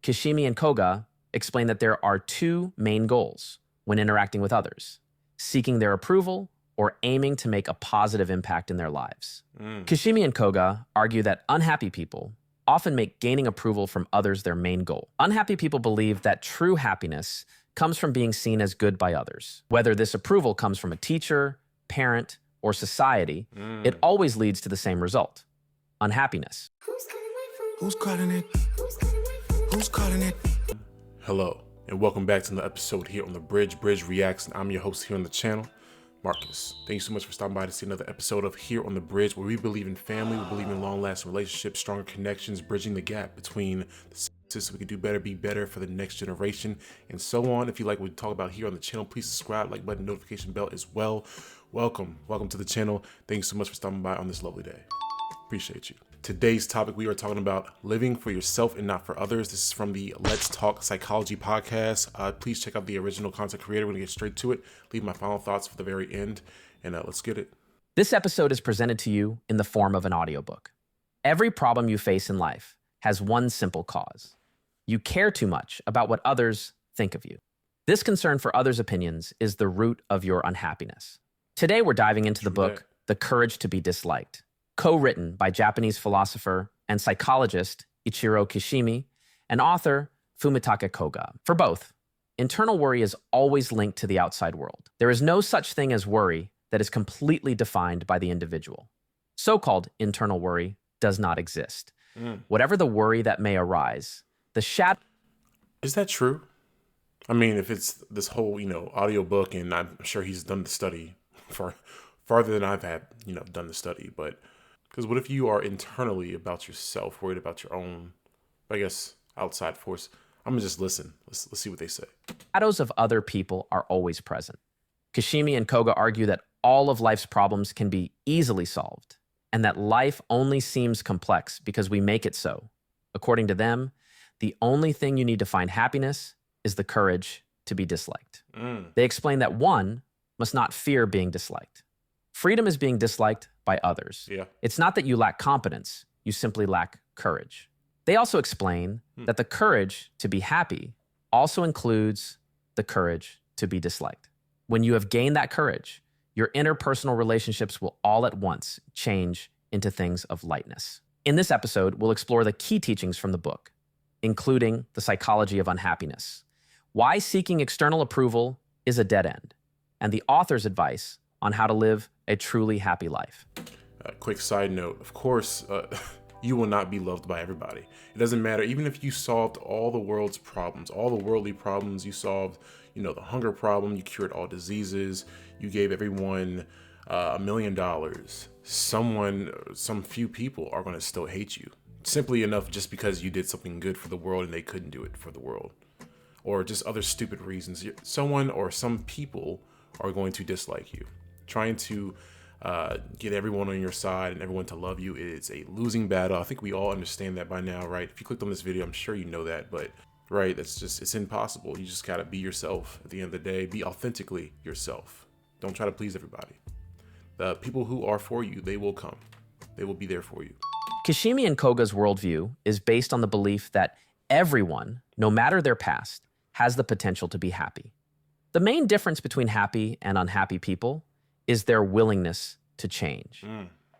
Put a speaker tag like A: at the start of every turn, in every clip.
A: Kishimi and Koga explain that there are two main goals when interacting with others: seeking their approval or aiming to make a positive impact in their lives. Kishimi and Koga argue that unhappy people often make gaining approval from others their main goal. Unhappy people believe that true happiness comes from being seen as good by others. Whether this approval comes from a teacher, parent, or society, it always leads to the same result: unhappiness.
B: Who's calling it? Who's calling it?
C: Hello, and welcome back to another episode here on the Bridge Reacts, and I'm your host here on the channel, Marcus. Thank you so much for stopping by to see another episode of Here on the Bridge, where we believe in family, we believe in long-lasting relationships, stronger connections, bridging the gap between the sexes so we can do better, be better for the next generation, and so on. If you like what we talk about here on the channel, please subscribe, like button, notification bell as well. Welcome to the channel. Thank you so much for stopping by on this lovely day. Appreciate you. Today's topic, we are talking about living for yourself and not for others. This is from the Let's Talk Psychology podcast. Please check out the original content creator. We're gonna get straight to it. Leave my final thoughts for the very end, and let's get it.
A: This episode is presented to you in the form of an audiobook. Every problem you face in life has one simple cause: you care too much about what others think of you. This concern for others' opinions is the root of your unhappiness. Today, we're diving into the book, The Courage to be Disliked, co-written by Japanese philosopher and psychologist Ichiro Kishimi and author Fumitake Koga. For both, internal worry is always linked to the outside world. There is no such thing as worry that is completely defined by the individual. So-called internal worry does not exist. Whatever the worry that may arise, the shadow...
C: Is that true? I mean, if it's this whole, audiobook, and I'm sure he's done the study for farther than I've had, done the study, but because what if you are internally about yourself, worried about your own, I guess, outside force? I'm gonna just listen. Let's see what they say.
A: Shadows of other people are always present. Kishimi and Koga argue that all of life's problems can be easily solved, and that life only seems complex because we make it so. According to them, the only thing you need to find happiness is the courage to be disliked. They explain that one must not fear being disliked. Freedom is being disliked by others. It's not that you lack competence, you simply lack courage. They also explain that the courage to be happy also includes the courage to be disliked. When you have gained that courage, your interpersonal relationships will all at once change into things of lightness. In this episode, we'll explore the key teachings from the book, including the psychology of unhappiness, why seeking external approval is a dead end, and the author's advice on how to live a truly happy life.
C: Quick side note, of course, you will not be loved by everybody. It doesn't matter, even if you solved all the world's problems, all the worldly problems, you solved, the hunger problem, you cured all diseases, you gave everyone $1 million. Some few people are gonna still hate you. Simply enough just because you did something good for the world and they couldn't do it for the world. Or just other stupid reasons. Someone or some people are going to dislike you. Trying to get everyone on your side and everyone to love you is a losing battle. I think we all understand that by now, right? If you clicked on this video, I'm sure you know that, but right, it's impossible. You just gotta be yourself at the end of the day. Be authentically yourself. Don't try to please everybody. The people who are for you, they will come. They will be there for you.
A: Kishimi and Koga's worldview is based on the belief that everyone, no matter their past, has the potential to be happy. The main difference between happy and unhappy people is their willingness to change.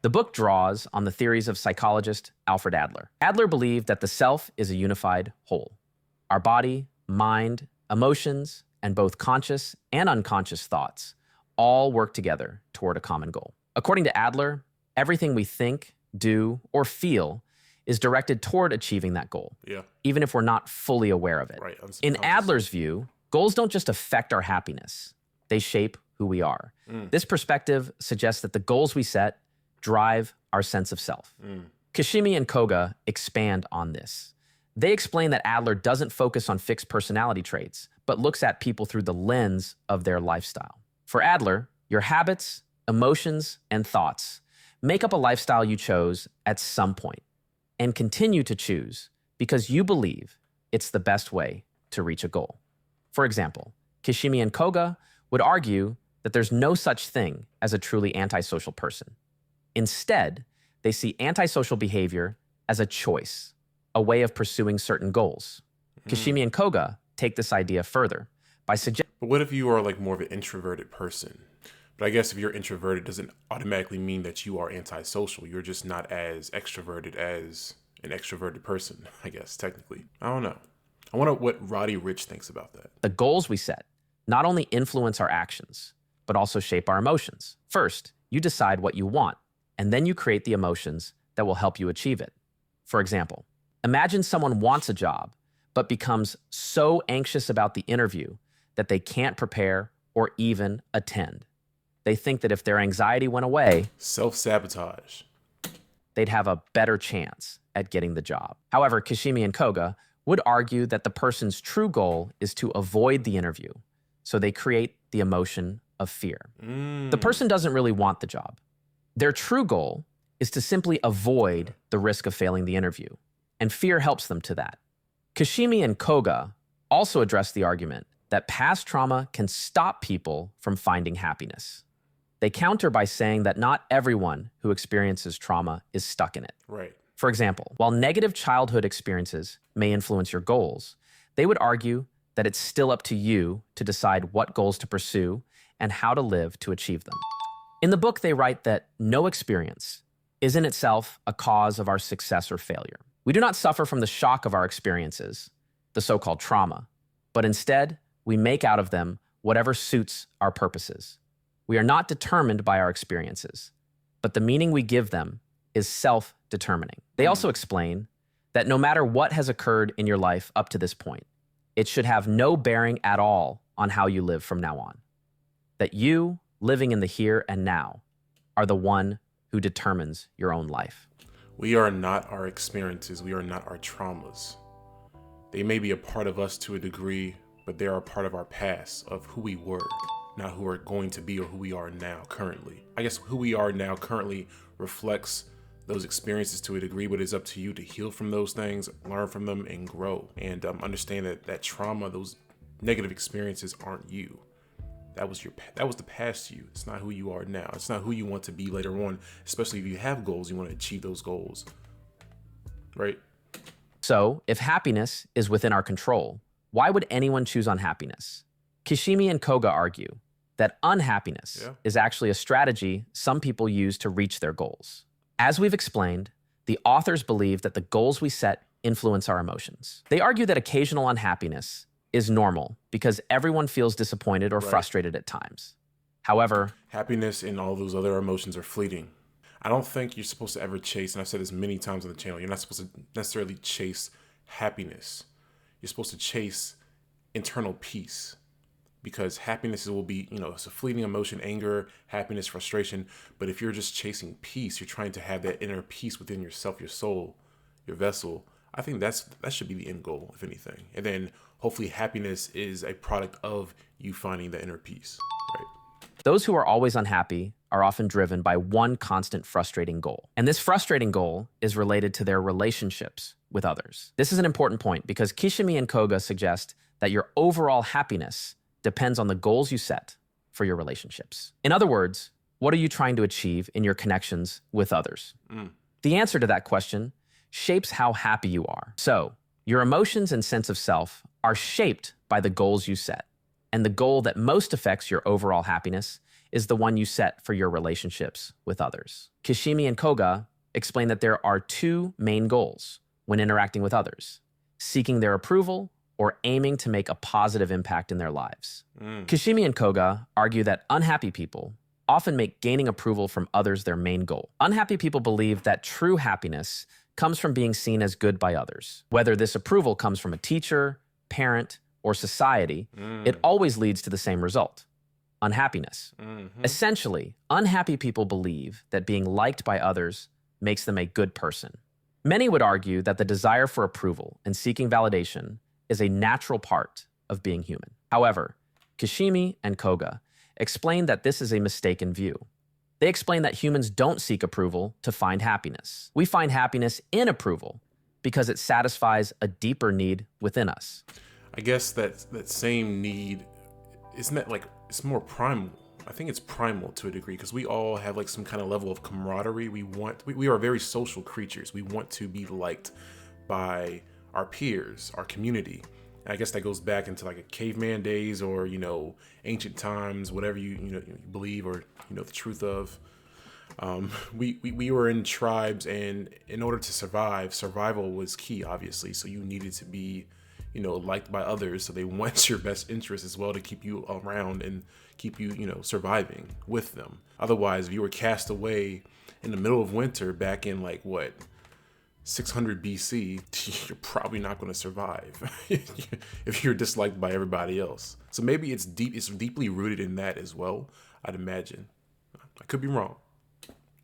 A: The book draws on the theories of psychologist Alfred Adler. Adler believed that the self is a unified whole. Our body, mind, emotions, and both conscious and unconscious thoughts all work together toward a common goal. According to Adler, everything we think, do, or feel is directed toward achieving that goal, even if we're not fully aware of it.
C: Right,
A: in Adler's view, goals don't just affect our happiness, they shape who we are. This perspective suggests that the goals we set drive our sense of self. Kishimi and Koga expand on this. They explain that Adler doesn't focus on fixed personality traits, but looks at people through the lens of their lifestyle. For Adler, your habits, emotions, and thoughts make up a lifestyle you chose at some point and continue to choose because you believe it's the best way to reach a goal. For example, Kishimi and Koga would argue that there's no such thing as a truly antisocial person. Instead, they see antisocial behavior as a choice, a way of pursuing certain goals. Kashimi and Koga take this idea further by suggesting.
C: But what if you are like more of an introverted person? But I guess if you're introverted, doesn't automatically mean that you are antisocial. You're just not as extroverted as an extroverted person, I guess, technically. I don't know. I wonder what Roddy Rich thinks about that.
A: The goals we set not only influence our actions, but also shape our emotions. First, you decide what you want, and then you create the emotions that will help you achieve it. For example, imagine someone wants a job, but becomes so anxious about the interview that they can't prepare or even attend. They think that if their anxiety went away,
C: Self-sabotage.
A: they'd have a better chance at getting the job. However, Kashimi and Koga would argue that the person's true goal is to avoid the interview, so they create the emotion of fear. The person doesn't really want the job. Their true goal is to simply avoid the risk of failing the interview, and fear helps them to that. Kashimi and Koga also address the argument that past trauma can stop people from finding happiness. They counter by saying that not everyone who experiences trauma is stuck in it.
C: Right.
A: For example, while negative childhood experiences may influence your goals, they would argue that it's still up to you to decide what goals to pursue and how to live to achieve them. In the book, they write that no experience is in itself a cause of our success or failure. We do not suffer from the shock of our experiences, the so-called trauma, but instead, we make out of them whatever suits our purposes. We are not determined by our experiences, but the meaning we give them is self-determining. They also explain that no matter what has occurred in your life up to this point, it should have no bearing at all on how you live from now on. That you, living in the here and now, are the one who determines your own life.
C: We are not our experiences. We are not our traumas. They may be a part of us to a degree, but they are a part of our past, of who we were, not who we're going to be or who we are now currently. I guess who we are now currently reflects those experiences to a degree, but it's up to you to heal from those things, learn from them, and grow. And understand that trauma, those negative experiences aren't you. That was the past you. It's not who you are now. It's not who you want to be later on, especially if you have goals, you want to achieve those goals, right?
A: So, if happiness is within our control, why would anyone choose unhappiness? Kashimi and Koga argue that unhappiness is actually a strategy some people use to reach their goals. As we've explained, the authors believe that the goals we set influence our emotions. They argue that occasional unhappiness is normal because everyone feels disappointed or frustrated at times. However,
C: happiness and all those other emotions are fleeting. I don't think you're supposed to ever chase, and I've said this many times on the channel, you're not supposed to necessarily chase happiness. You're supposed to chase internal peace. Because happiness will be, it's a fleeting emotion, anger, happiness, frustration. But if you're just chasing peace, you're trying to have that inner peace within yourself, your soul, your vessel. I think that should be the end goal, if anything. And then hopefully happiness is a product of you finding the inner peace, right?
A: Those who are always unhappy are often driven by one constant frustrating goal. And this frustrating goal is related to their relationships with others. This is an important point because Kashimi and Koga suggest that your overall happiness depends on the goals you set for your relationships. In other words, what are you trying to achieve in your connections with others? The answer to that question shapes how happy you are. So, your emotions and sense of self are shaped by the goals you set. And the goal that most affects your overall happiness is the one you set for your relationships with others. Kashimi and Koga explain that there are two main goals when interacting with others: seeking their approval or aiming to make a positive impact in their lives. Kashimi and Koga argue that unhappy people often make gaining approval from others their main goal. Unhappy people believe that true happiness comes from being seen as good by others. Whether this approval comes from a teacher, parent, or society, it always leads to the same result: unhappiness. Essentially, unhappy people believe that being liked by others makes them a good person. Many would argue that the desire for approval and seeking validation is a natural part of being human. However, Kashimi and Koga explain that this is a mistaken view. They explain that humans don't seek approval to find happiness. We find happiness in approval because it satisfies a deeper need within us.
C: I guess that same need, isn't that like, it's more primal? I think it's primal to a degree because we all have like some kind of level of camaraderie. We are very social creatures. We want to be liked by our peers, our community. I guess that goes back into like a caveman days or, ancient times, whatever you believe or, the truth of. We were in tribes, and in order to survive, survival was key, obviously. So you needed to be, liked by others. So they want your best interest as well to keep you around and keep you, surviving with them. Otherwise, if you were cast away in the middle of winter back in 600 BC, you're probably not going to survive if you're disliked by everybody else. So maybe it's deeply rooted in that as well, I'd imagine. I could be wrong.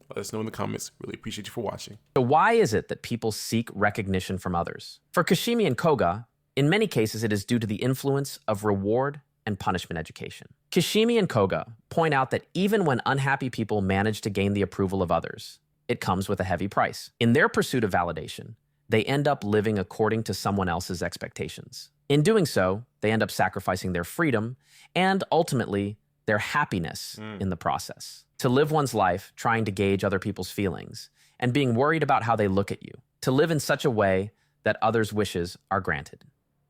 C: Let us know in the comments. Really appreciate you for watching.
A: So why is it that people seek recognition from others? For Kashimi and Koga, in many cases it is due to the influence of reward and punishment education. Kashimi and Koga point out that even when unhappy people manage to gain the approval of others, it comes with a heavy price. In their pursuit of validation, they end up living according to someone else's expectations. In doing so, they end up sacrificing their freedom and ultimately their happiness in the process. To live one's life trying to gauge other people's feelings and being worried about how they look at you. To live in such a way that others' wishes are granted.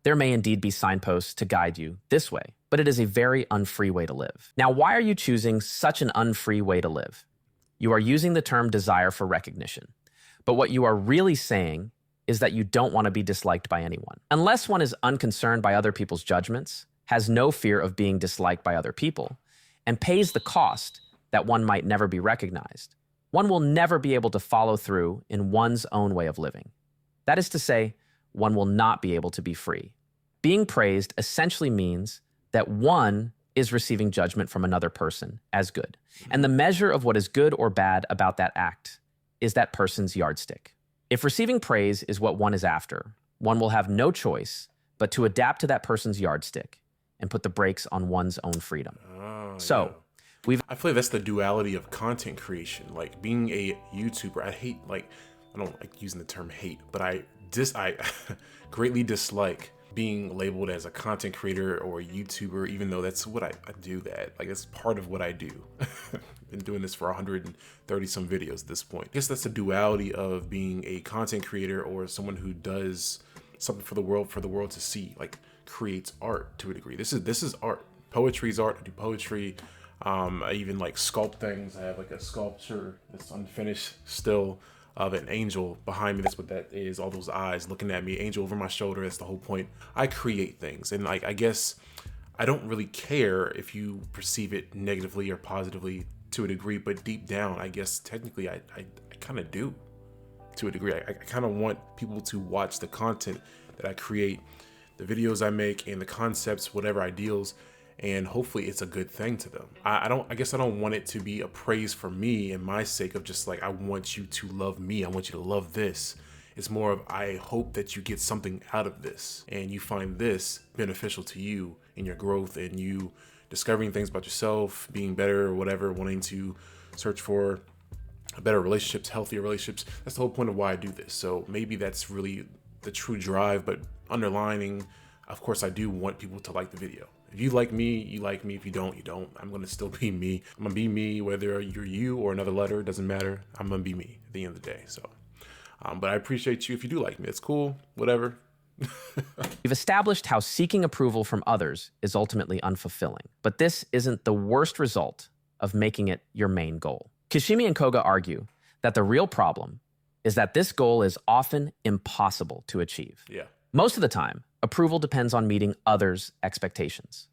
A: There may indeed be signposts to guide you this way, but it is a very unfree way to live. Now, why are you choosing such an unfree way to live? You are using the term desire for recognition, but what you are really saying is that you don't want to be disliked by anyone. Unless one is unconcerned by other people's judgments, has no fear of being disliked by other people, and pays the cost that one might never be recognized, one will never be able to follow through in one's own way of living. That is to say, one will not be able to be free. Being praised essentially means that one is receiving judgment from another person as good. And the measure of what is good or bad about that act is that person's yardstick. If receiving praise is what one is after, one will have no choice but to adapt to that person's yardstick and put the brakes on one's own freedom.
C: I feel like that's the duality of content creation. Like being a YouTuber, I don't like using the term hate, but I greatly dislike being labeled as a content creator or a YouTuber, even though that's what I do that. Like that's part of what I do. Been doing this for 130 some videos at this point. I guess that's the duality of being a content creator or someone who does something for the world to see, like creates art to a degree. This is art. Poetry is art. I do poetry. I even sculpt things. I have a sculpture that's unfinished still of an angel behind me. That's what that is. All those eyes looking at me, angel over my shoulder. That's the whole point. I create things. And I guess I don't really care if you perceive it negatively or positively to a degree, but deep down, I guess technically I kind of do to a degree. I kind of want people to watch the content that I create, the videos I make and the concepts, whatever ideals, and hopefully it's a good thing to them. I guess I don't want it to be a praise for me and my sake of just I want you to love me. I want you to love this. It's more of, I hope that you get something out of this and you find this beneficial to you in your growth and you discovering things about yourself, being better or whatever, wanting to search for better relationships, healthier relationships. That's the whole point of why I do this. So maybe that's really the true drive, but underlining, of course, I do want people to like the video. If you like me, you like me. If you don't, you don't. I'm going to still be me. I'm going to be me, whether you're you or another letter, it doesn't matter. I'm going to be me at the end of the day. So, but I appreciate you if you do like me. It's cool, whatever.
A: We've established how seeking approval from others is ultimately unfulfilling, but this isn't the worst result of making it your main goal. Kashimi and Koga argue that the real problem is that this goal is often impossible to achieve.
C: Yeah.
A: Most of the time, approval depends on meeting others' expectations.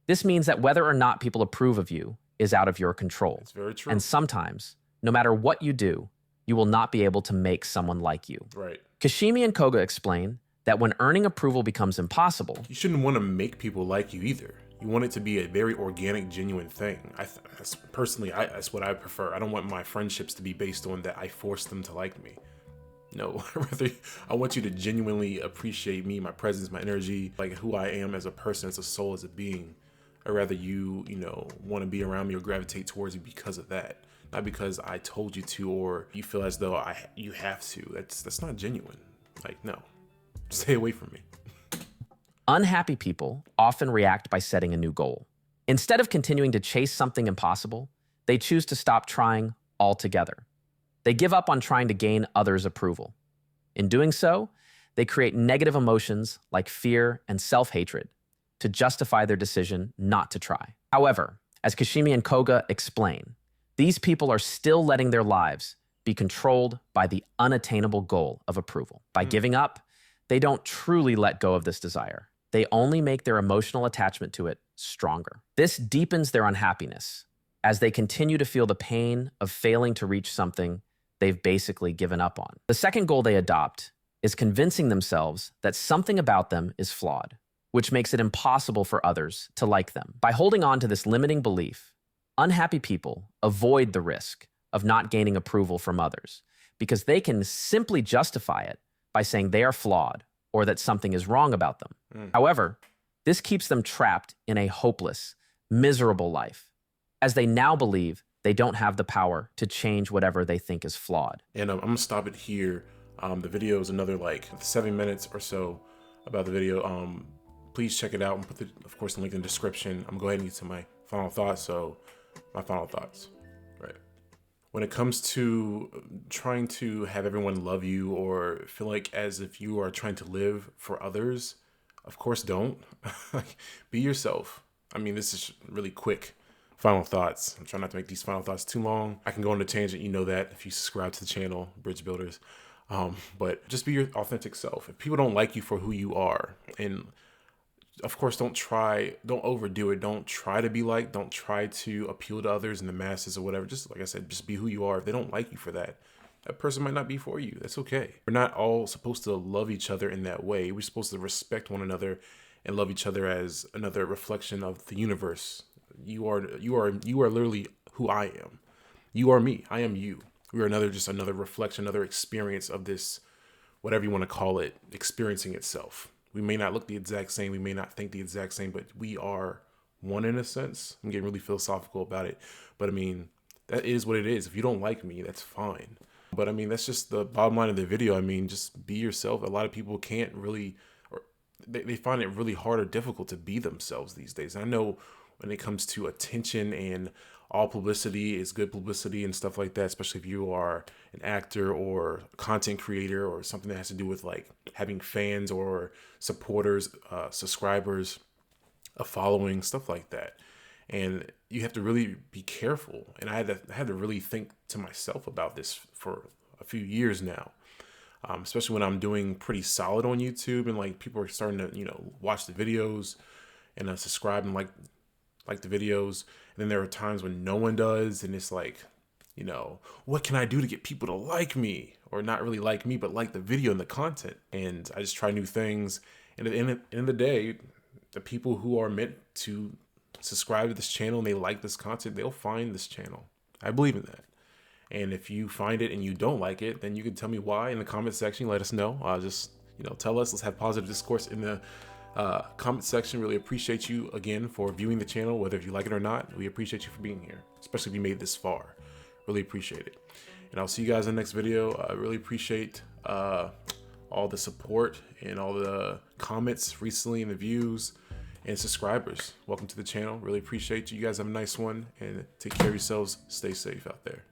A: This means that whether or not people approve of you is out of your control.
C: It's very true.
A: And sometimes, no matter what you do, you will not be able to make someone like you.
C: Right.
A: Kashimi and Koga explain that when earning approval becomes impossible,
C: you shouldn't want to make people like you either. You want it to be a very organic, genuine thing. Personally, that's what I prefer. I don't want my friendships to be based on that I force them to like me. No, rather, I want you to genuinely appreciate me, my presence, my energy, who I am as a person, as a soul, as a being. Or rather you want to be around me or gravitate towards me because of that. Not because I told you to or you feel as though you have to. That's not genuine. No, stay away from me.
A: Unhappy people often react by setting a new goal. Instead of continuing to chase something impossible, they choose to stop trying altogether. They give up on trying to gain others' approval. In doing so, They create negative emotions like fear and self-hatred to justify their decision not to try. However, as Kashimi and Koga explain, these people are still letting their lives be controlled by the unattainable goal of approval. By giving up, they don't truly let go of this desire. They only make their emotional attachment to it stronger. This deepens their unhappiness as they continue to feel the pain of failing to reach something they've basically given up on. The second goal they adopt is convincing themselves that something about them is flawed, which makes it impossible for others to like them. By holding on to this limiting belief, unhappy people avoid the risk of not gaining approval from others because they can simply justify it by saying they are flawed or that something is wrong about them. However, this keeps them trapped in a hopeless, miserable life, as they now believe they don't have the power to change whatever they think is flawed.
C: And I'm gonna stop it here. The video is another like 7 minutes or so about the video. Please check it out and put of course, the link in the description. I'm gonna go ahead and get to my final thoughts. So my final thoughts, right? When it comes to trying to have everyone love you or feel like as if you are trying to live for others, of course, don't. Be yourself. I mean, this is really quick final thoughts. I'm trying not to make these final thoughts too long. I can go on a tangent, you know that, if you subscribe to the channel, Bridge Builders. But just be your authentic self. If people don't like you for who you are, and of course, don't overdo it. Don't try to be liked. Don't try to appeal to others and the masses or whatever. Just like I said, just be who you are. If they don't like you for that, that person might not be for you. That's okay. We're not all supposed to love each other in that way. We're supposed to respect one another and love each other as another reflection of the universe. You are literally who I am. You are me. I am you. We are just another reflection, another experience of this, whatever you want to call it, experiencing itself. We may not look the exact same. We may not think the exact same, but we are one in a sense. I'm getting really philosophical about it, but I mean, that is what it is. If you don't like me, that's fine. But I mean, that's just the bottom line of the video. I mean, just be yourself. A lot of people can't really, or they find it really hard or difficult to be themselves these days. I know when it comes to attention and all publicity is good publicity and stuff like that, especially if you are an actor or content creator or something that has to do with like having fans or supporters, subscribers, a following, stuff like that. And you have to really be careful. And I had to really think to myself about this for a few years now, especially when I'm doing pretty solid on YouTube and like people are starting to, watch the videos and subscribe and like the videos. And then there are times when no one does. And it's like, what can I do to get people to like me, or not really like me, but like the video and the content? And I just try new things. And at the end of the day, the people who are meant to subscribe to this channel and they like this content, they'll find this channel. I believe in that. And if you find it and you don't like it, then you can tell me why in the comment section. Let us know. Just, tell us. Let's have positive discourse in the comment section. Really appreciate you again for viewing the channel, whether you like it or not. We appreciate you for being here, especially if you made it this far. Really appreciate it. And I'll see you guys in the next video. I really appreciate all the support and all the comments recently and the views and subscribers. Welcome to the channel. Really appreciate you. You guys have a nice one, and take care of yourselves. Stay safe out there.